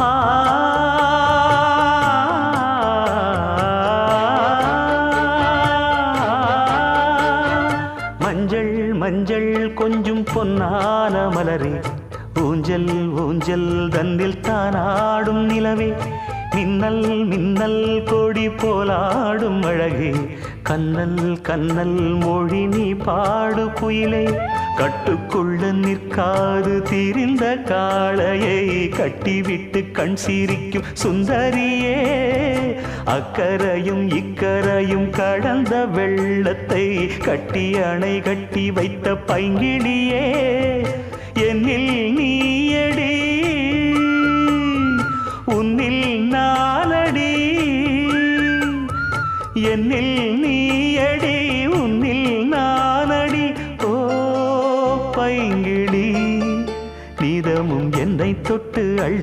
ஆ மஞ்சள் மஞ்சள் கொஞ்சம் பொன்னான மலரே, ஊஞ்சல் ஊஞ்சல் தன்னில் தானாடும் நிலவே, மின்னல் மின்னல் கொடி போலாடும் அழகே, கண்ணல் கண்ணல் மொழி நீ பாடு குயிலே, கட்டுக்குள்ள நிற்காது திரிந்த காளையை கட்டிவிட்டு கண் சிரிக்கும் சுந்தரியே, அக்கரையும் இக்கரையும் கடந்த வெள்ளத்தை கட்டி அணை கட்டி வைத்த பைங்கிளியே, என்னில் நீயடி உன்னில் நானடி, என்னில் நீயடி உன்னில் நானடி. ஓ பைங்கிளி, நீதமும் என்னை தொட்டு